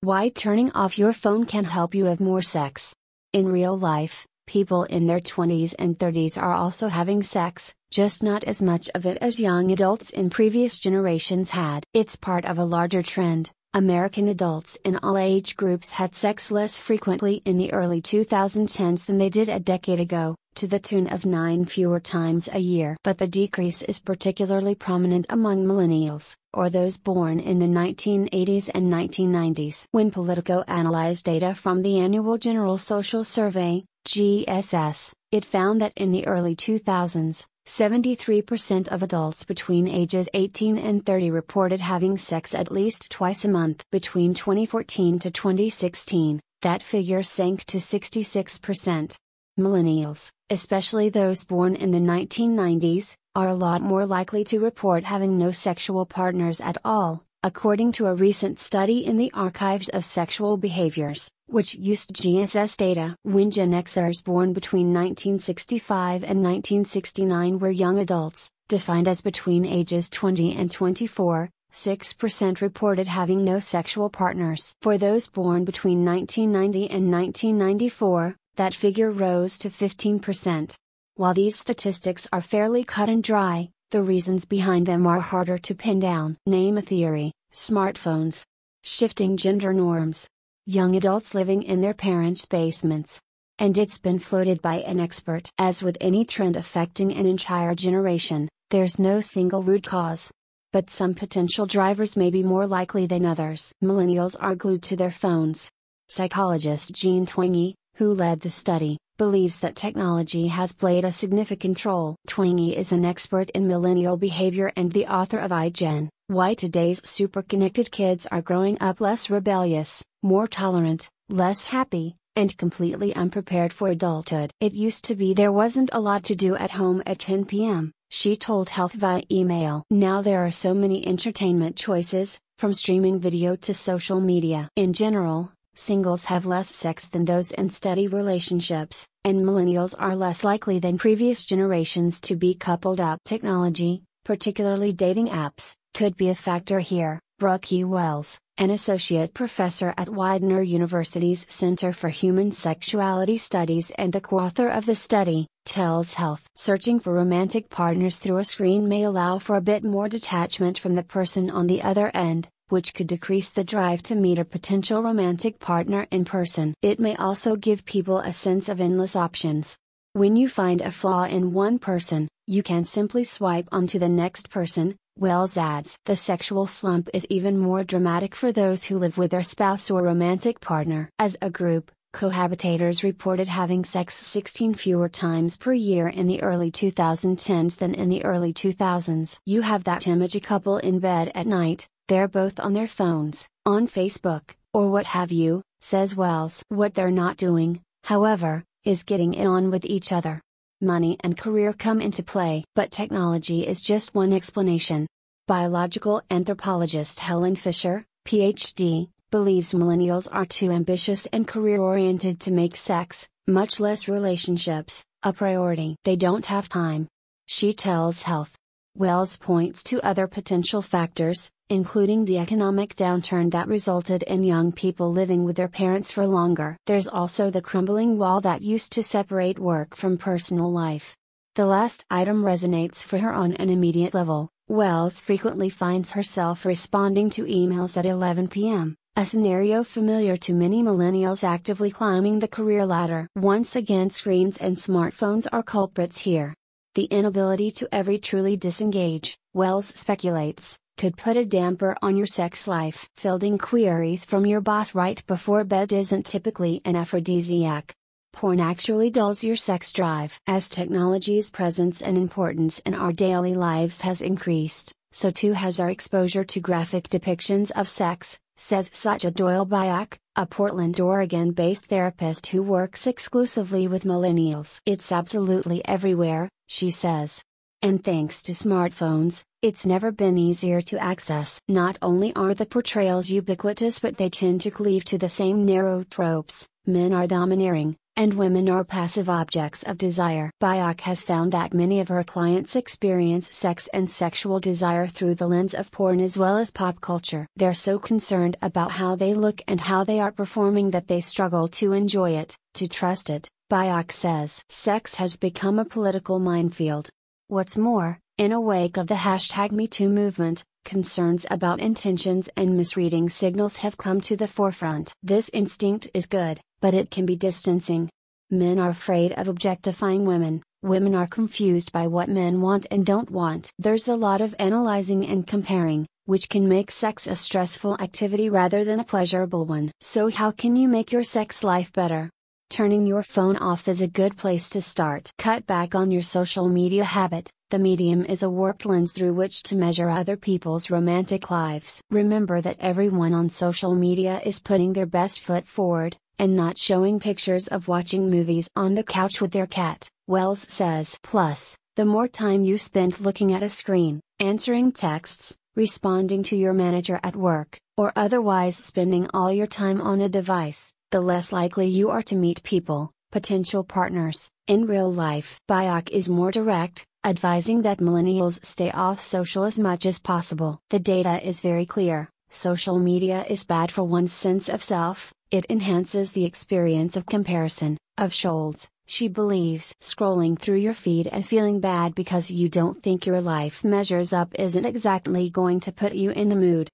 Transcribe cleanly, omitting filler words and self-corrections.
Why turning off your phone can help you have more sex. In real life, people in their 20s and 30s are also having sex, just not as much of it as young adults in previous generations had. It's part of a larger trend. American adults in all age groups had sex less frequently in the early 2010s than they did a decade ago, to the tune of 9 fewer times a year. But the decrease is particularly prominent among millennials, or those born in the 1980s and 1990s. When Politico analyzed data from the Annual General Social Survey, GSS, it found that in the early 2000s, 73% of adults between ages 18 and 30 reported having sex at least twice a month. Between 2014 to 2016, that figure sank to 66%. Millennials, especially those born in the 1990s, are a lot more likely to report having no sexual partners at all, according to a recent study in the Archives of Sexual Behaviors, which used GSS data. When Gen Xers born between 1965 and 1969 were young adults, defined as between ages 20 and 24, 6% reported having no sexual partners. For those born between 1990 and 1994, that figure rose to 15%. While these statistics are fairly cut and dry, the reasons behind them are harder to pin down. Name a theory: smartphones, shifting gender norms, young adults living in their parents' basements. And it's been floated by an expert. As with any trend affecting an entire generation, there's no single root cause. But some potential drivers may be more likely than others. Millennials are glued to their phones. Psychologist Jean Twenge, who led the study, believes that technology has played a significant role. Twenge is an expert in millennial behavior and the author of iGen: Why Today's Superconnected Kids Are Growing Up Less Rebellious, More Tolerant, Less Happy, and Completely Unprepared for Adulthood. It used to be there wasn't a lot to do at home at 10 p.m., she told Health via email. Now there are so many entertainment choices, from streaming video to social media. In general, singles have less sex than those in steady relationships, and millennials are less likely than previous generations to be coupled up. Technology, particularly dating apps, could be a factor here. Brooke E. Wells, an associate professor at Widener University's Center for Human Sexuality Studies and a co-author of the study, tells Health. Searching for romantic partners through a screen may allow for a bit more detachment from the person on the other end, which could decrease the drive to meet a potential romantic partner in person. It may also give people a sense of endless options. When you find a flaw in one person, you can simply swipe onto the next person, Wells adds. The sexual slump is even more dramatic for those who live with their spouse or romantic partner. As a group, cohabitators reported having sex 16 fewer times per year in the early 2010s than in the early 2000s. You have that image: a couple in bed at night, they're both on their phones, on Facebook, or what have you, says Wells. What they're not doing, however, is getting it on with each other. Money and career come into play. But technology is just one explanation. Biological anthropologist Helen Fisher, Ph.D., believes millennials are too ambitious and career-oriented to make sex, much less relationships, a priority. They don't have time. She tells Health. Wells points to other potential factors, including the economic downturn that resulted in young people living with their parents for longer. There's also the crumbling wall that used to separate work from personal life. The last item resonates for her on an immediate level. Wells frequently finds herself responding to emails at 11 p.m., a scenario familiar to many millennials actively climbing the career ladder. Once again, screens and smartphones are culprits here. The inability to ever truly disengage, Wells speculates, could put a damper on your sex life. Fielding queries from your boss right before bed isn't typically an aphrodisiac. Porn actually dulls your sex drive. As technology's presence and importance in our daily lives has increased, so too has our exposure to graphic depictions of sex, says Satya Doyle Bayak, a Portland, Oregon-based therapist who works exclusively with millennials. It's absolutely everywhere, she says. And thanks to smartphones, it's never been easier to access. Not only are the portrayals ubiquitous, but they tend to cleave to the same narrow tropes: men are domineering, and women are passive objects of desire. Bioc has found that many of her clients experience sex and sexual desire through the lens of porn as well as pop culture. They're so concerned about how they look and how they are performing that they struggle to enjoy it, to trust it. Bioc says sex has become a political minefield. What's more, in a wake of the #MeToo movement, concerns about intentions and misreading signals have come to the forefront. This instinct is good, but it can be distancing. Men are afraid of objectifying women, women are confused by what men want and don't want. There's a lot of analyzing and comparing, which can make sex a stressful activity rather than a pleasurable one. So how can you make your sex life better? Turning your phone off is a good place to start. Cut back on your social media habit. The medium is a warped lens through which to measure other people's romantic lives. Remember that everyone on social media is putting their best foot forward, and not showing pictures of watching movies on the couch with their cat, Wells says. Plus, the more time you spend looking at a screen, answering texts, responding to your manager at work, or otherwise spending all your time on a device, the less likely you are to meet people, potential partners, in real life. Bioc is more direct, advising that millennials stay off social as much as possible. The data is very clear: social media is bad for one's sense of self, it enhances the experience of comparison, of shoals. She believes scrolling through your feed and feeling bad because you don't think your life measures up isn't exactly going to put you in the mood.